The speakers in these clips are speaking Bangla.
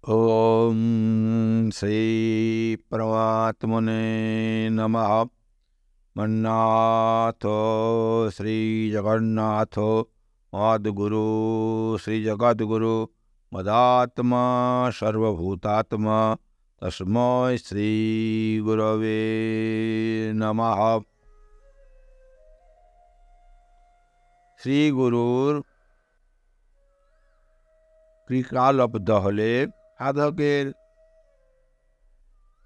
ओम श्री परमात्मने नमः। मन्नाथ श्री जगन्नाथ मद्गुरु श्री जगद्गुरु मदात्मा सर्वभूतात्मा तस्मै श्री गुरवे नमः। श्री गुरुर কৃপালব্ধ হলে সাধকের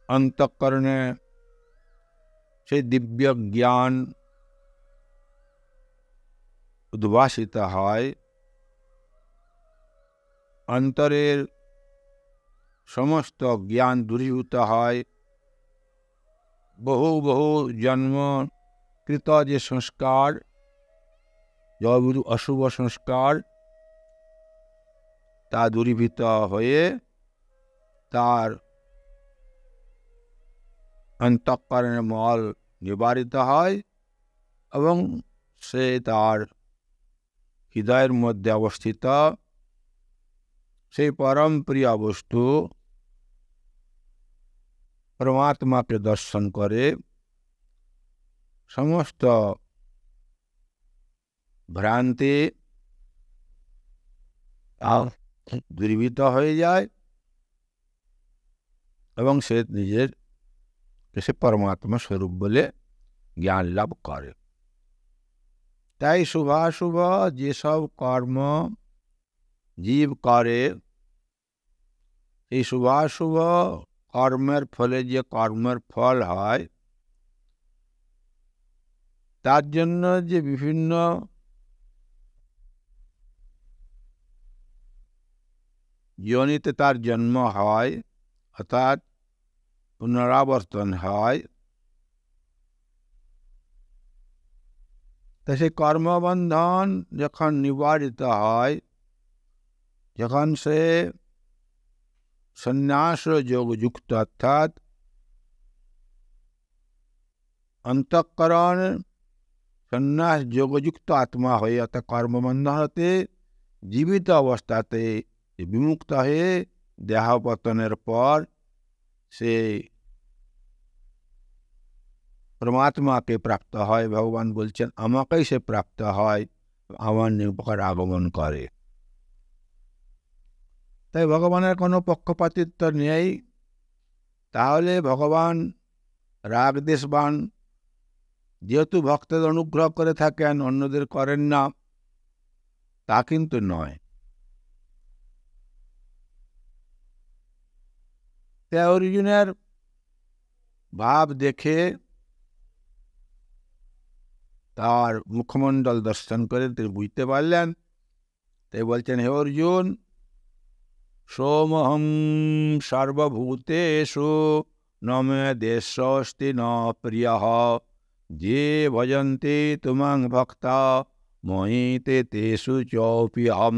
অন্তঃকরণে সেই দিব্য জ্ঞান উদ্ভাসিত হয়, অন্তরের সমস্ত জ্ঞান দূরীভূত হয়। বহু বহু জন্মকৃত যে সংস্কার, অশুভ সংস্কার, তা দূরীভূত হয়ে তার অন্তঃকরণের মল নিবারিত হয় এবং সে তার হৃদয়ের মধ্যে অবস্থিত সেই পরম প্রিয় বস্তু পরমাত্মাকে দর্শন করে সমস্ত ভ্রান্তি দূরীভূত হয়ে যায় এবং সে নিজের সে পরমাত্মা স্বরূপ বলে জ্ঞান লাভ করে। তাই শুভাশুভ যেসব কর্ম জীব করে, এই শুভাশুভ কর্মের ফলে যে কর্মের ফল হয়, তার জন্য যে বিভিন্ন যোনিতে তার জন্ম হয়, অর্থাৎ পুনরাবর্তন হয়, তা সেই কর্মবন্ধন যখন নিবারিত হয়, যখন সে সন্ন্যাস যোগযুক্ত অর্থাৎ অন্তঃকরণ সন্ন্যাস যোগযুক্ত আত্মা হয়ে, অর্থাৎ কর্মবন্ধন হতে জীবিত অবস্থাতে বিমুক্ত হয়ে দেহপতনের পর সে পরমাত্মাকে প্রাপ্ত হয়। ভগবান বলছেন আমাকেই সে প্রাপ্ত হয়, আমার নিকট আগমন করে। তাই ভগবানের কোনো পক্ষপাতিত্ব নেই। তাহলে ভগবান রাগ দেশবান, যেহেতু ভক্তদের অনুগ্রহ করে থাকেন, অন্যদের করেন না, তা কিন্তু নয়। অর্জুনের ভাব দেখে, তার মুখমণ্ডল দর্শন করে তিনি বুঝতে পারলেন। তাই বলছেন, হে অর্জুন, সোমহং সর্বভূতেষু ন মে দেশস্তি ন প্রিয়ঃ যে ভজন্তে তুমাং ভক্তা ময়ি তে তেষু চোপ্যহম।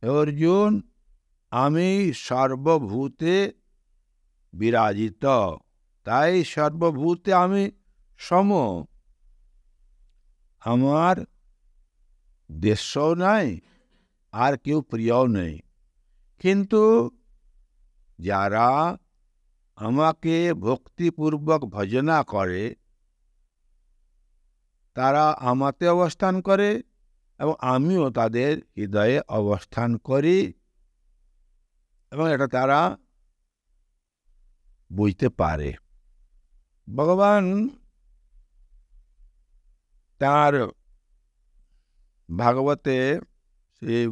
হে অর্জুন, আমি সর্বভূতে বিরাজিত, তাই সর্বভূতে আমি সম। আমার দেশও নাই, আর কেউ প্রিয়ও নেই। কিন্তু যারা আমাকে ভক্তিপূর্বক ভজনা করে, তারা আমাতে অবস্থান করে এবং আমিও তাদের হৃদয়ে অবস্থান করি, এবং এটা তারা বুঝতে পারে। ভগবান তার ভাগবতে, সেই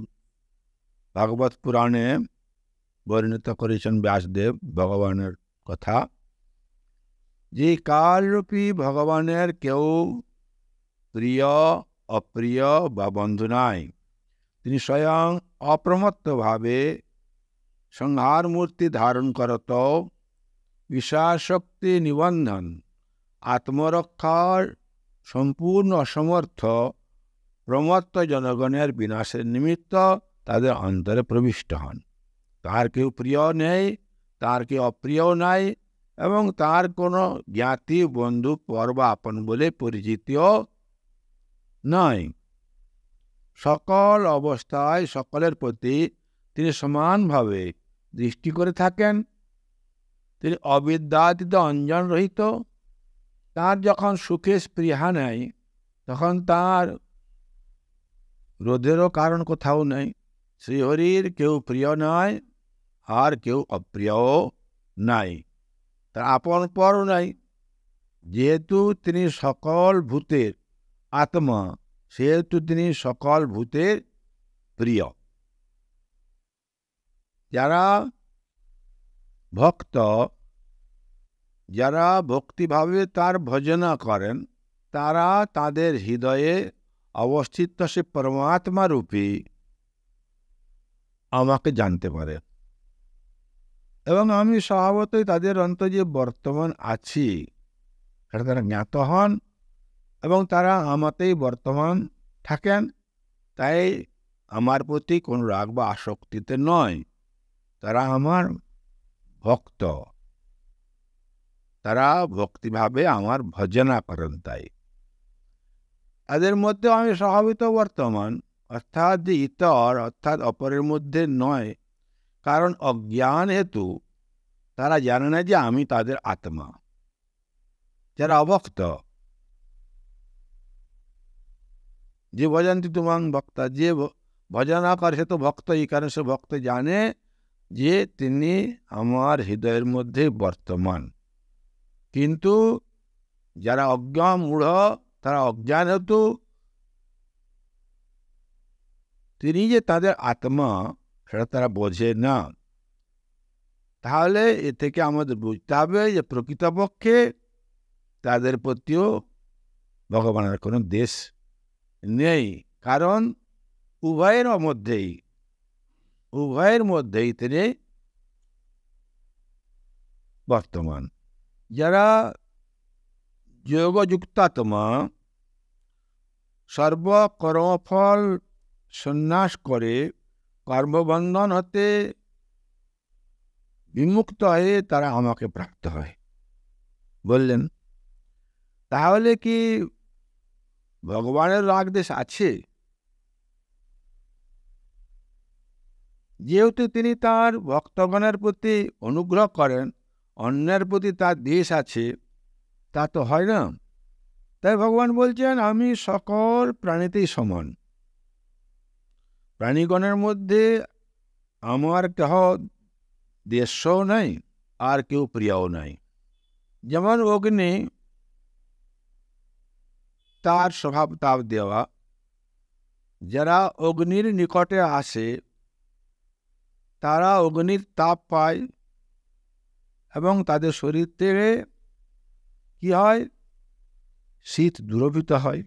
ভাগবত পুরাণে বর্ণিত করেছেন ব্যাসদেব ভগবানের কথা, যে কালরূপী ভগবানের কেউ প্রিয় অপ্রিয় বা বন্ধু নাই। তিনি স্বয়ং অপ্রমত্তভাবে সংহার মূর্তি ধারণ করত, বিষাশক্তি নিবন্ধন আত্মরক্ষার সম্পূর্ণ অসমর্থ প্রমত্ত জনগণের বিনাশের নিমিত্ত তাদের অন্তরে প্রবিষ্ট হন। তার কেউ প্রিয় নেই, তার কেউ অপ্রিয় নাই, এবং তার কোনো জ্ঞাতি বন্ধু পর বা আপন বলে পরিচিতিও নয়। সকল অবস্থায় সকলের প্রতি তিনি সমানভাবে দৃষ্টি করে থাকেন। তিনি অবিদ্যাতীত অঞ্জন রহিত। তার যখন সুখে স্পৃহা নেই, তখন তার রোধেরও কারণ কোথাও নেই। শ্রীহরির কেউ প্রিয় নয়, আর কেউ অপ্রিয়ও নাই, তার আপন পরও নাই। যেহেতু তিনি সকল ভূতের আত্মা, সেহেতু তিনি সকল ভূতের প্রিয়। যারা ভক্ত, যারা ভক্তিভাবে তার ভজনা করেন, তারা তাদের হৃদয়ে অবস্থিত সে পরমাত্মা রূপী আমাকে জানতে পারে, এবং আমি স্বভাবতই তাদের অন্তরে যে বর্তমান আছি সেটা তারা জ্ঞাত হন, এবং তারা আমাতেই বর্তমান থাকেন। তাই আমার প্রতি কোনো রাগ বা আসক্তিতে নয়, তারা আমার ভক্ত, তারা ভক্তিভাবে আমার ভজনা করেন। তাই তাদের মধ্যে আমি স্বভাবিত বর্তমান, অর্থাৎ যে ইতর অর্থাৎ অপরের মধ্যে নয়, কারণ অজ্ঞান হেতু তারা জানে না যে আমি তাদের আত্মা। যারা অভক্ত, যে ভজন্তি তুমাং ভক্তা, যে ভজনা করে সে তো ভক্ত, এই কারণে সে ভক্ত জানে যে তিনি আমার হৃদয়ের মধ্যে বর্তমান। কিন্তু যারা অজ্ঞান মূঢ়, তারা অজ্ঞান হেতু তিনি যে তাদের আত্মা সেটা তারা বোঝে না। তাহলে এ থেকে আমাদের বুঝতে হবে যে প্রকৃতপক্ষে তাদের প্রতিও ভগবানের কোনো দেশ নেই, কারণ উভয়ের মধ্যেই তিনি বর্তমান। যারা যোগযুক্তাত্মা সর্বকর্মফল সন্ন্যাস করে কর্মবন্ধন হতে বিমুক্ত হয়ে তারা আমাকে প্রাপ্ত হয় বললেন। তাহলে কি ভগবানের রাগদেশ আছে? যেহেতু তিনি তার ভক্তগণের প্রতি অনুগ্রহ করেন, অন্যের প্রতি তার দেশ আছে, তা তো হয় না। তাই ভগবান বলছেন আমি সকল প্রাণীতেই সমান। প্রাণীগণের মধ্যে আমার কেহ দেশও নাই, আর কেউ প্রিয়ও নাই। যেমন অগ্নি, তার স্বভাব তাপ দেওয়া। যারা অগ্নির নিকটে আসে তারা অগ্নির তাপ পায়, এবং তাদের শরীর থেকে কি হয়, শীত দূরভূত হয়,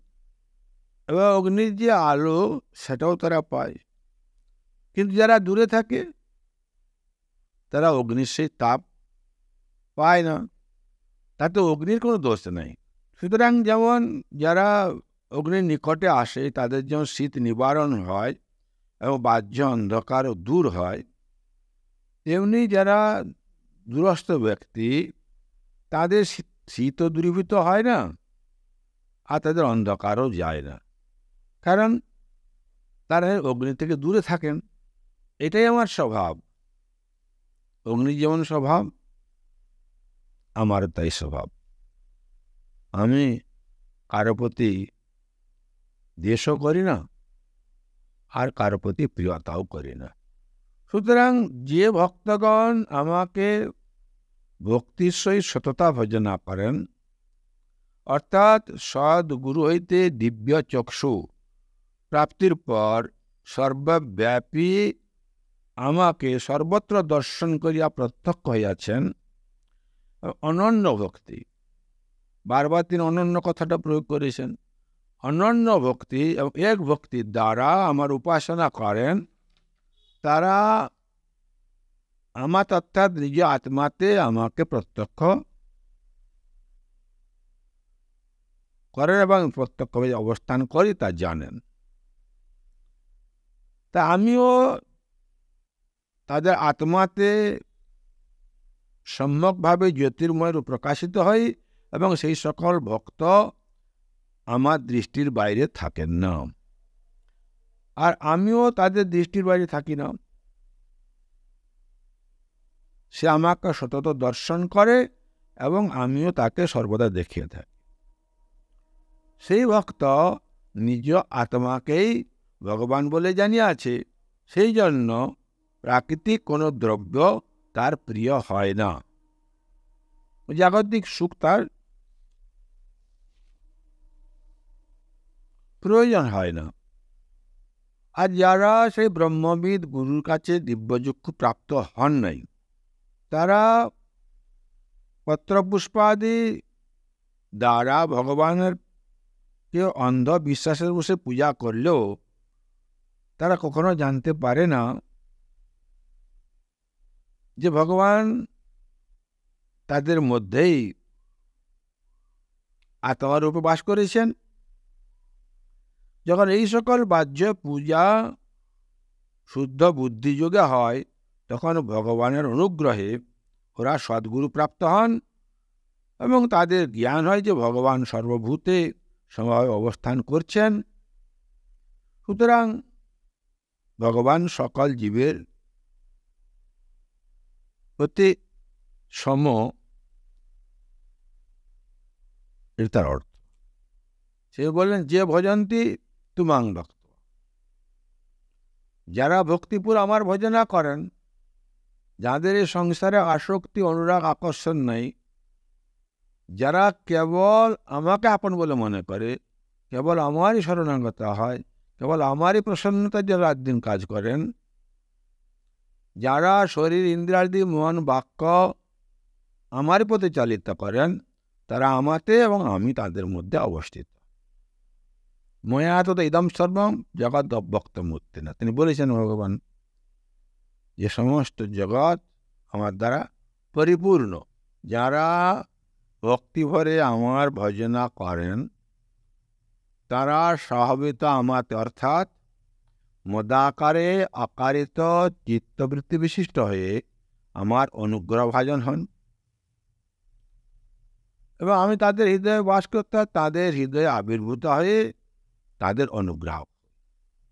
এবং অগ্নির যে আলো সেটাও তারা পায়। কিন্তু যারা দূরে থাকে তারা অগ্নির সেই তাপ পায় না, তাতে অগ্নির কোনো দোষ নেই। সুতরাং যেমন যারা অগ্নির নিকটে আসে তাদের যেমন শীত নিবারণ হয় এবং বাহ্য অন্ধকারও দূর হয়, তেমনি যারা দূরস্থ ব্যক্তি তাদের শীতও দূরীভূত হয় না, আর তাদের অন্ধকারও যায় না, কারণ তারা অগ্নি থেকে দূরে থাকেন। এটাই আমার স্বভাব। অগ্নির যেমন স্বভাব, আমার তাই স্বভাব। আমি কারো প্রতি দ্বেষও করি না, আর কারো প্রতি প্রিয়তাও করি না। সুতরাং যে ভক্তগণ আমাকে ভক্তির সহিত সততা ভজনা করেন, অর্থাৎ সদ্গুরু হইতে দিব্য চক্ষু প্রাপ্তির পর সর্বব্যাপী আমাকে সর্বত্র দর্শন করিয়া প্রত্যক্ষ হইয়াছেন, অনন্য ভক্তি, বারবার তিনি অনন্য কথাটা প্রয়োগ করেছেন। অনন্য ভক্তি এবং এক ভক্তির দ্বারা আমার উপাসনা করেন, তারা আমার অর্থাৎ নিজ আত্মাতে আমাকে প্রত্যক্ষ করেন এবং প্রত্যক্ষভাবে অবস্থান করি তা জানেন। তা আমিও তাদের আত্মাতে সম্যকভাবে জ্যোতির্ময় প্রকাশিত হই, এবং সেই সকল ভক্ত আমার দৃষ্টির বাইরে থাকেন না, আর আমিও তাদের দৃষ্টির বাইরে থাকি না। সে আমাকে সতত দর্শন করে এবং আমিও তাকে সর্বদা দেখিয়ে থাকি। সেই ভক্ত নিজ আত্মাকেই ভগবান বলে জানিয়াছে, সেই জন্য প্রাকৃতিক কোনো দ্রব্য তার প্রিয় হয় না, জাগতিক সুখ তার প্রয়োজন হয় না। আর যারা সেই ব্রহ্মবিদ গুরুর কাছে দিব্যচক্ষু প্রাপ্ত হন নাই, তারা পত্রপুষ্পাদি দ্বারা ভগবানের কে অন্ধ বিশ্বাসের বসে পূজা করলেও তারা কখনো জানতে পারে না যে ভগবান তাদের মধ্যেই আত্মারূপে বাস করেছেন। যখন এই সকল বাহ্য পূজা শুদ্ধ বুদ্ধিযোগে হয়, তখন ভগবানের অনুগ্রহে ওরা সদ্গুরু প্রাপ্ত হন এবং তাদের জ্ঞান হয় যে ভগবান সর্বভূতে সমভাবে অবস্থান করছেন। সুতরাং ভগবান সকল জীবের প্রতি সম, এর তার অর্থ। সে বললেন, যে ভজন্তি তুমাং ভক্ত, যারা ভক্তিপুর আমার ভজনা করেন, যাদের এই সংসারে আসক্তি অনুরাগ আকর্ষণ নেই, যারা কেবল আমাকে আপন বলে মনে করে, কেবল আমারই শরণাগতা হয়, কেবল আমারই প্রসন্নতা যে রাত দিন কাজ করেন, যারা শরীর ইন্দ্রিয়াদি মন বাক্য আমারই প্রতি চালিত করেন, তারা আমাতে এবং আমি তাদের মধ্যে অবস্থিত। ময়া তো ইদম সর্বম জগৎ অব্যক্ত মূর্তি না, তিনি বলেছেন ভগবান যে সমস্ত জগৎ আমার দ্বারা পরিপূর্ণ। যারা ভক্তি ভরে আমার ভজনা করেন, তারা স্বভাবিত আমাতে অর্থাৎ মদাকারে আকারিত চিত্তবৃত্তি বিশিষ্ট হয়ে আমার অনুগ্রহ ভাজন হন এবং আমি তাদের হৃদয়ে বাস করতে তাদের হৃদয়ে আবির্ভূত হয়ে তাদের অনুগ্রহ।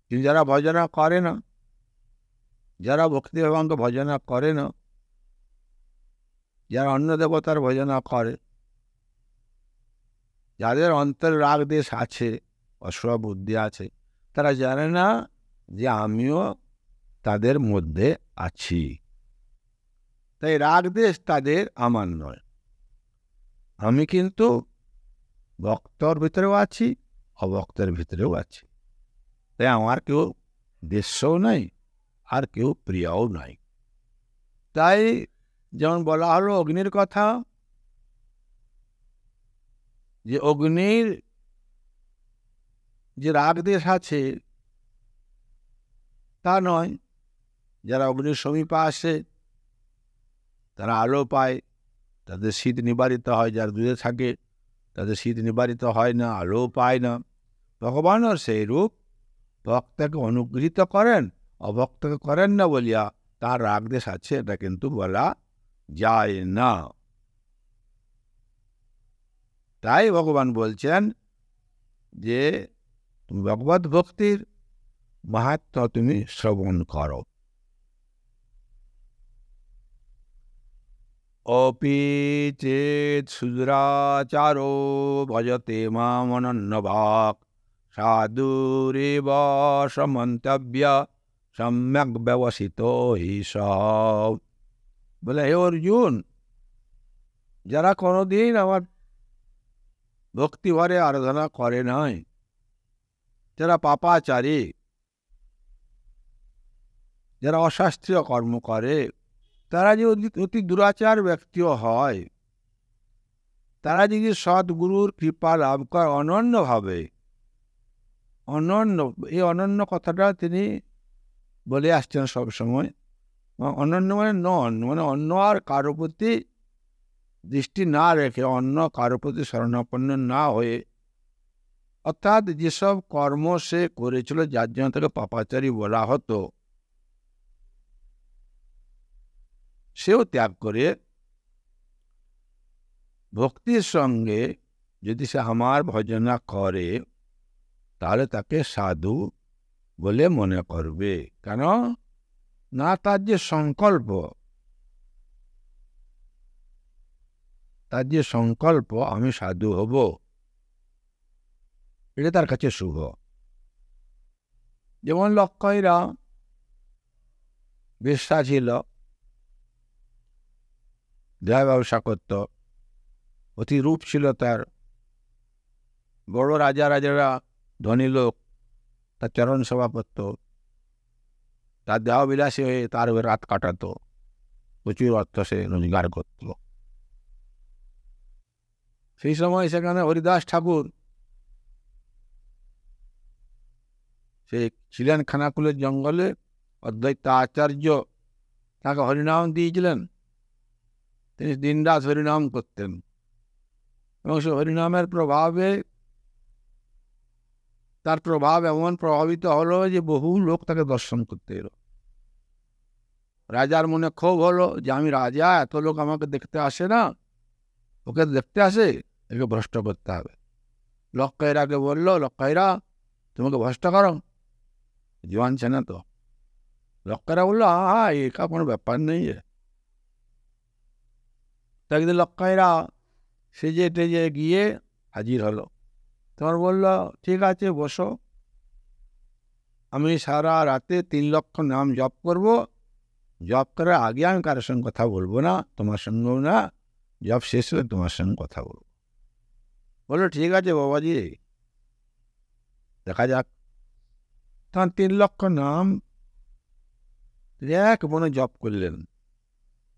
কিন্তু যারা ভজনা করে না, যারা ভক্তি ভগবান ভজনা করে না, যারা অন্য দেবতার ভজনা করে, যাদের অন্তর রাগ দেশ আছে, অসুর বুদ্ধি আছে, তারা জানে না যে আমিও তাদের মধ্যে আছি। তাই রাগ দেশ তাদের আমার নয়। আমি কিন্তু ভক্তর ভিতরেও আছি, অভক্তের ভিতরেও আছি। তাই আমার কেউ দেশও নাই, আর কেউ প্রিয়ও নাই। তাই যেমন বলা হলো অগ্নির কথা, যে অগ্নির যে রাগ দেশ আছে তা নয়। যারা অগ্নির সমীপে আসে তারা আলো পায়, তাদের শীত নিবারিত হয়। যারা দূরে থাকে তাদের শীত নিবারিত হয় না, আলোও পায় না। ভগবানও সেই রূপ ভক্তকে অনুগৃহীত করেন, অভক্তকে করেন না বলিয়া তার রাগ দেশ আছে, এটা কিন্তু বলা যায় না। তাই ভগবান বলছেন যে তুমি ভগবত ভক্তির মাহাত্ম্য তুমি শ্রবণ করো। অপি চেত সুদুরাচারো ভজতে মাম অনন্যভাক্ সাধুরেব সমন্তব্য সম্যক ব্যবসিত হি সব। বলে, হে অর্জুন, যারা কোনোদিন আমার ভক্তি ভরে আরাধনা করে নাই, যারা পাপাচারী, যারা অশাস্ত্রীয় কর্ম করে, তারা যে অতি দুরাচার ব্যক্তিও হয়, তারা যদি সদ্গুরুর কৃপা লাভ করে অনন্যভাবে, অনন্য, এই অনন্য কথাটা তিনি বলে আসছেন সবসময়। অনন্য মানে নন, মানে অন্য আর কারো প্রতি দৃষ্টি না রেখে, অন্য কারো প্রতি শরণাপন্ন না হয়ে, অর্থাৎ যেসব কর্ম সে করেছিল যার জন্য তাকে পাপাচারী বলা হতো, সেও ত্যাগ করে ভক্তির সঙ্গে যদি সে আমার ভজনা করে, তাহলে তাকে সাধু বলে মনে করবে। কেন না? তার যে সংকল্প, তার যে সংকল্প আমি সাধু হব, এটা তার কাছে শুভ। যেমন লক্ষয়রা বেশ্যা ছিল, দেহ ব্যবসা করত, অতি রূপ ছিল তার, বড় রাজারা ধনী লোক তার চরণ সেবা করত, তার দেহ বিলাসী হয়ে তার রাত কাটাতো, প্রচুর অর্থ সে রোজগার করত। সেই সময় সেখানে হরিদাস ঠাকুর, সে ছিলেন খানাকুলের জঙ্গলে, অদ্বৈত আচার্য তাকে হরিনাম দিয়েছিলেন। তিনি দিনরাত হরিনাম করতেন এবং সে হরিনামের প্রভাবে তার প্রভাব এমন প্রভাবিত হলো যে বহু লোক তাকে দর্শন করতে এলো। রাজার মনে ক্ষোভ হলো যে আমি রাজা, এত লোক আমাকে দেখতে আসে না, ওকে দেখতে আসে, একে ভ্রষ্ট করতে হবে। লক্ষয়রাকে বলল, লক্ষয়রা তোমাকে ভ্রষ্ট করো, জোয়ান ছেনা তো। লক্ষয়রা বললো, হ্যাঁ একা কোনো ব্যাপার নেই। একদিন লক্ষয়রা সেজে টেজে গিয়ে হাজির হলো। তোমার বলল, ঠিক আছে বসো, আমি সারা রাতে 3 লক্ষ নাম জপ করব, জপ করার আগে আমি কারোর সঙ্গে কথা বলবো না, তোমার সঙ্গেও না, জপ শেষ হলে তোমার সঙ্গে কথা বলবো। বললো, ঠিক আছে বাবাজি, দেখা যাক। তখন 3 লক্ষ নাম এক মনে জপ করলেন।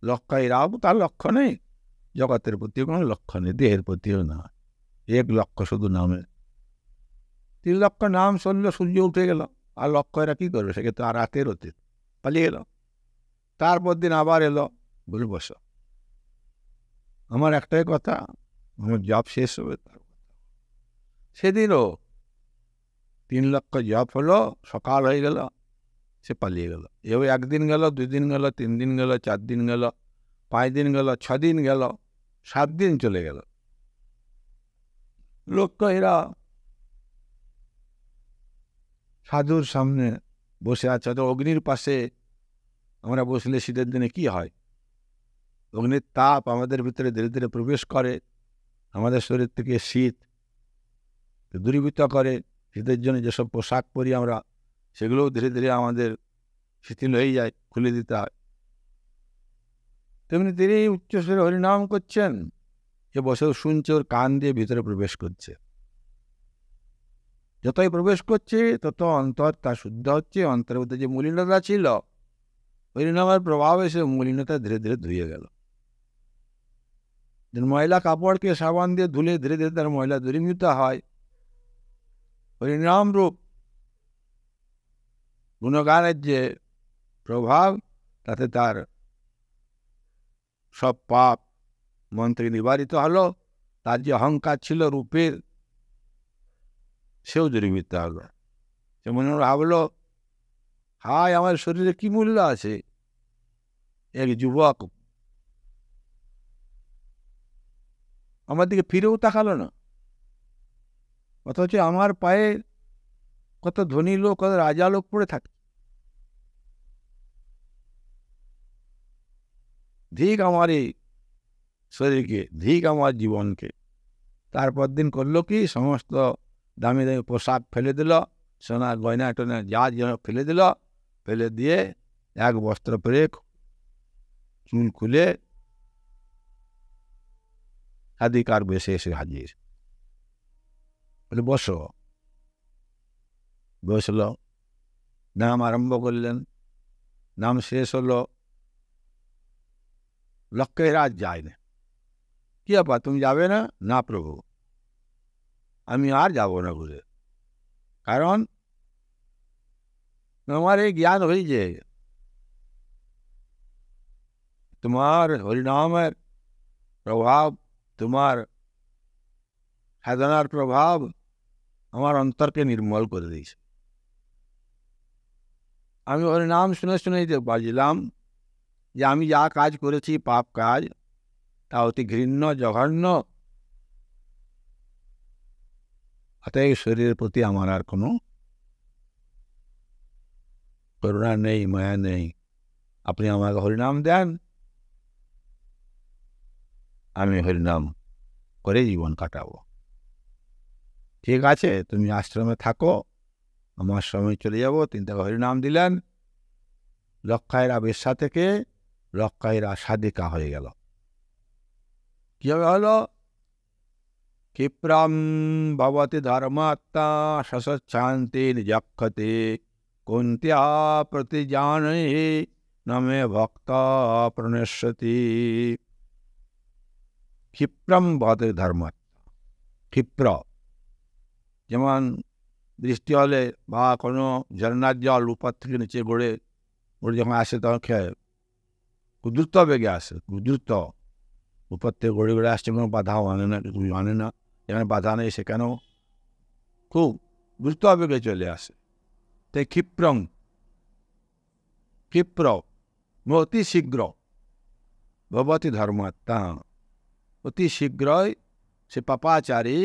লক্ষয়রাও তার লক্ষ্য নেই, জগতের প্রতি কোনো লক্ষ্য নেই, দেহের প্রতিও না, 1 লক্ষ শুধু নামে। 3 লক্ষ নাম শুনলে সূর্য উঠে গেল, আর লক্ষয়রা কি করবে, সেকে তো আর রাতের অতীত, পালিয়ে গেল। তারপর দিন আবার এলো, বলে বসো, আমার একটাই কথা, আমার জপ শেষ হবে। সেদিনও 3 লক্ষ জপ হলো, সকাল হয়ে গেল, সে পালিয়ে গেল। এও 1 দিন গেল, 2 দিন গেল, 3 দিন গেল, 4 দিন গেল, 5 দিন গেল, 6 দিন গেল, 7 দিন চলে গেল। লক্ষয়রা সাধুর সামনে বসে আছে, তো অগ্নির পাশে আমরা বসলে শীতের দিনে কি হয়, অগ্নির তাপ আমাদের ভিতরে ধীরে ধীরে প্রবেশ করে, আমাদের শরীর থেকে শীত দূরীভূত করে। শীতের জন্য যেসব পোশাক পরি আমরা, সেগুলোও ধীরে ধীরে আমাদের শিথিল হয়ে যায়, খুলে দিতে হয়। তেমনি তিনি উচ্চস্বরে হরিনাম করছেন, এ বসেও শুনছে, ওর কান দিয়ে ভিতরে প্রবেশ করছে। যতই প্রবেশ করছে তত অন্তর তার শুদ্ধ হচ্ছে, অন্তরের মধ্যে যে মলিনতা ছিল, হরিনামের প্রভাবে সে মলিনতা ধীরে ধীরে ধুয়ে গেল। ময়লা কাপড়কে সাবান দিয়ে ধুলে ধীরে ধীরে তার ময়লা দূরীভূত হয়। হরিনাম রূপ গুণগানের যে প্রভাব, তাতে তার সব পাপ মন থেকে নিবারিত হলো। তার যে অহংকার ছিল রূপের, সেও দূরীভূত হলো। সে মনে ভাবলো, হায় আমার শরীরে কি মূল্য আছে। এক যুবক আমার দিকে ফিরেও তাকালো না, অথচ আমার পায়ে কত ধনী লোক, কত রাজা লোক পড়ে থাকে। ধিক আমার এই শরীরকে, ধিক আমার জীবনকে। তারপর দিন করলো কি, সমস্ত দামি দামি পোশাক ফেলে দিল, সোনা গয়না টয়না যা যেন ফেলে দিল, ফেলে দিয়ে 1 বস্ত্র পরে, চুল খুলে সাধিকার বেশে এসে হাজির। বলে বসো, বসলো, নাম আরম্ভ করলেন। নাম শেষ হলো, লক্ষয়রা আজ যায় না। কি ব্যাপার, তুমি যাবে না? না প্রভু, আমি আর যাব না ঘুরে, কারণ আমার এই জ্ঞান হয়েছে, তোমার হরিনামের প্রভাব, তোমার সাধনার প্রভাব আমার অন্তরকে নির্মল করে দিয়েছে। আমি হরিনাম শুনে শুনে বাজলাম যে আমি যা কাজ করেছি, পাপ কাজ, তা অতি ঘৃণ্য, জঘন্য। অতএব শরীরের প্রতি আমার আর কোনো করুণা নেই, মায়া নেই। আপনি আমাকে হরিনাম দেন, আমি হরিনাম করে জীবন কাটাবো। ঠিক আছে, তুমি আশ্রমে থাকো, আমার সময় চলে যাব। তিনি তাকে হরিনাম দিলেন। লক্ষায়রা বেশ্যা থেকে লক্ষায়রা সাধিকা হয়ে গেল। কিভাবে হলো? ক্ষিপ্রম ভবতি ধর্মাত্মা সশান্তি নিযক্ষতে কুন্ত্য়া প্রতিজানে নমে ভক্ত প্রণশ্যতি। ক্ষিপ্রম ভবতি ধর্মাত্মা, ক্ষিপ্র যেমন বৃষ্টি হলে বা কোনো ঝর্ণার জল উপর থেকে নিচে গড়ে যখন আসে তখন খুব দ্রুত বেগে আসে, খুব দ্রুত উপর থেকে গড়ে গড়ে আসছে, কোনো বাধাও আনে না, কিছু আনে না। যেখানে বাধা নেই সেখানেও খুব দ্রুত বেগে চলে আসে। তাই ক্ষিপ্রং, ক্ষিপ্র অতি শীঘ্র, ভবতি ধর্মাত্মা, অতি শীঘ্রই সে পাপাচারী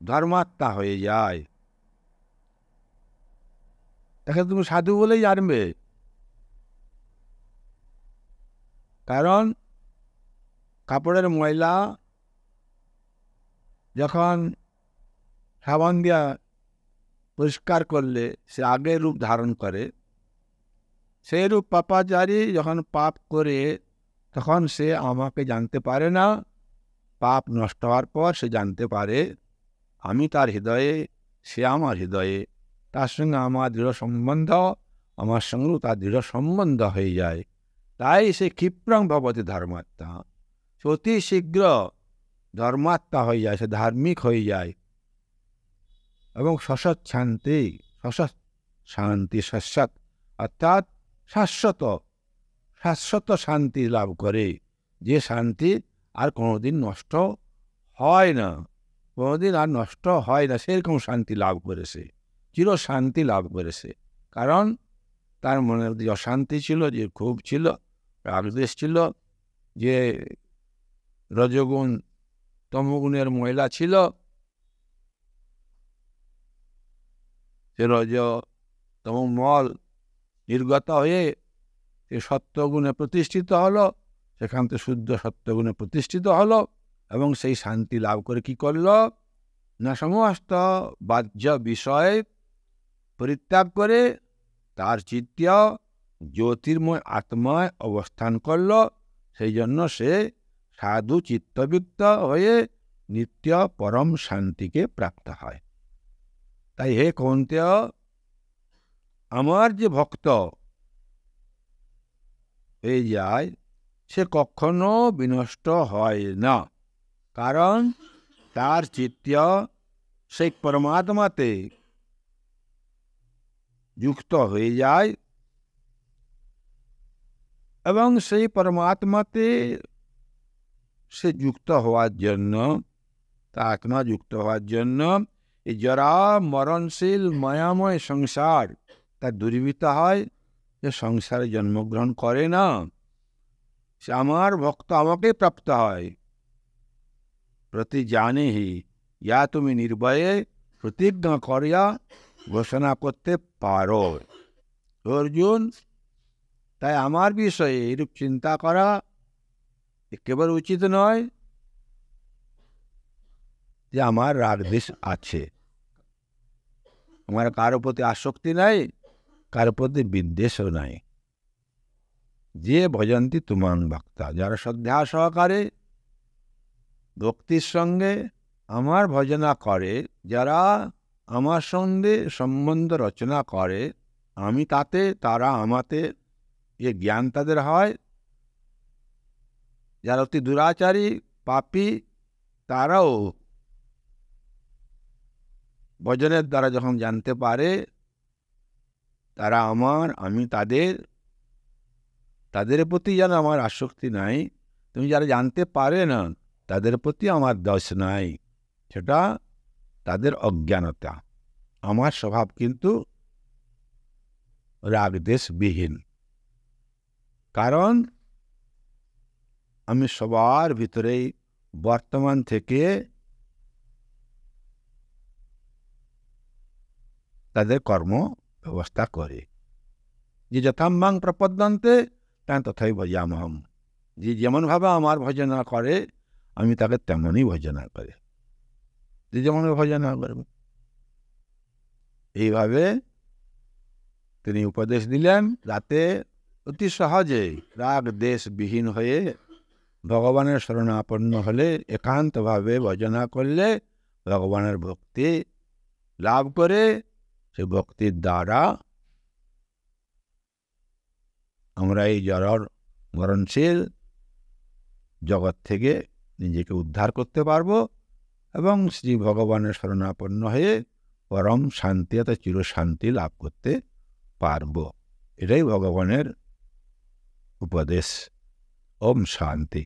ধর্মাত্মা হয়ে যায়। তাকে তুমি সাধু বলেই জানবে, কারণ কাপড়ের ময়লা যখন সাবান দিয়া পরিষ্কার করলে সে আগের রূপ ধারণ করে, সেই রূপ পাপাচারী যখন পাপ করে তখন সে আমাকে জানতে পারে না। পাপ নষ্ট হওয়ার পর সে জানতে পারে আমি তার হৃদয়ে, সে আমার হৃদয়ে, তার সঙ্গে আমার দৃঢ় সম্বন্ধ, আমার সঙ্গেও তার দৃঢ় সম্বন্ধ হয়ে যায়। তাই সে ক্ষিপ্রং ভবতি ধর্মাত্মা, সে অতি শীঘ্র ধর্মাত্মা হয়ে যায়, সে ধার্মিক হয়ে যায়। এবং সসৎ শান্তি, সসৎ শান্তি, সৎ অর্থাৎ শাশ্বত, শাশ্বত শান্তি লাভ করে, যে শান্তি আর কোনোদিন নষ্ট হয় না, কোনোদিন আর নষ্ট হয় না, সেরকম শান্তি লাভ করেছে, চির শান্তি লাভ করেছে। কারণ তার মনের যে অশান্তি ছিল, যে ক্ষোভ ছিল, রাগদ্বেষ ছিল, যে রজগুণ তমগুণের ময়লা ছিল, সে রজ তম মল নির্গত হয়ে সে সত্যগুণে প্রতিষ্ঠিত হলো, সেখান থেকে শুদ্ধ সত্যগুণে প্রতিষ্ঠিত হলো এবং সেই শান্তি লাভ করে কি করল না, সমস্ত বাহ্য বিষয় পরিত্যাগ করে তার চিত্ত জ্যোতির্ময় আত্মায় অবস্থান করল। সেই জন্য সে সাধু চিত্তযুক্ত হয়ে নিত্য পরম শান্তিকে প্রাপ্ত হয়। তাই হে কৌন্তেয়, আমার যে ভক্ত হয়ে যায় সে কখনো বিনষ্ট হয় না, কারণ তার চিত্ত সেই পরমাত্মাতে যুক্ত হয়ে যায় এবং সেই পরমাত্মাতে সে যুক্ত হওয়ার জন্য, তার আত্মা যুক্ত হওয়ার জন্য এই জরা মরণশীল মায়াময় সংসার তার দূরীভূত হয়, যে সংসারে জন্মগ্রহণ করে না, সে আমার ভক্ত আমাকে প্রাপ্ত হয়। প্রতি জানে হি, ইয়া তুমি নির্ভয়ে প্রতিজ্ঞা করিয়া ঘোষণা করতে পারো। অর্জুন, তাই আমার বিষয়ে এরূপ চিন্তা করা একেবারে উচিত নয় যে আমার রাগদ্বেষ আছে, আমার কারো প্রতি আসক্তি নাই, কারো প্রতি বিদ্বেষও নাই। যে ভজন্তি তুমাং ভক্তা, যারা শ্রদ্ধা সহকারে ভক্তির সঙ্গে আমার ভজনা করে, যারা আমার সঙ্গে সম্বন্ধ রচনা করে, আমি তাতে তারা আমাতে, যে জ্ঞান তাদের হয়, যারা অতি দুরাচারী পাপী তারাও ভজনের দ্বারা যখন জানতে পারে তারা আমার, আমি তাদের, তাদের প্রতি যেন আমার আসক্তি নাই। তুমি যারা জানতে পারে না তাদের প্রতি আমার দোষ নাই, সেটা তাদের অজ্ঞানতা। আমার স্বভাব কিন্তু রাগদ্বেষবিহীন, কারণ আমি সবার ভিতরেই বর্তমান থেকে তাদের কর্ম ব্যবস্থা করে। যে যথাম্মাং প্রপদ্যন্তে তাই তথাই ভজামহম, যে যেমনভাবে আমার ভজনা করে আমি তাকে তেমনই ভজনা করি, যে যেমন ভজনা করবে। এইভাবে তিনি উপদেশ দিলেন, যাতে অতি সহজে রাগ দেশবিহীন হয়ে ভগবানের শরণাপন্ন হলে, একান্তভাবে ভজনা করলে ভগবানের ভক্তি লাভ করে, সে ভক্তির দ্বারা আমরা এই জড় মরণশীল জগৎ থেকে নিজেকে উদ্ধার করতে পারব এবং শ্রী ভগবানের শরণাপন্ন হয়ে পরম শান্তি, অর্থাৎ চিরশান্তি লাভ করতে পারব। এটাই ভগবানের উপদেশ। ওম শান্তি।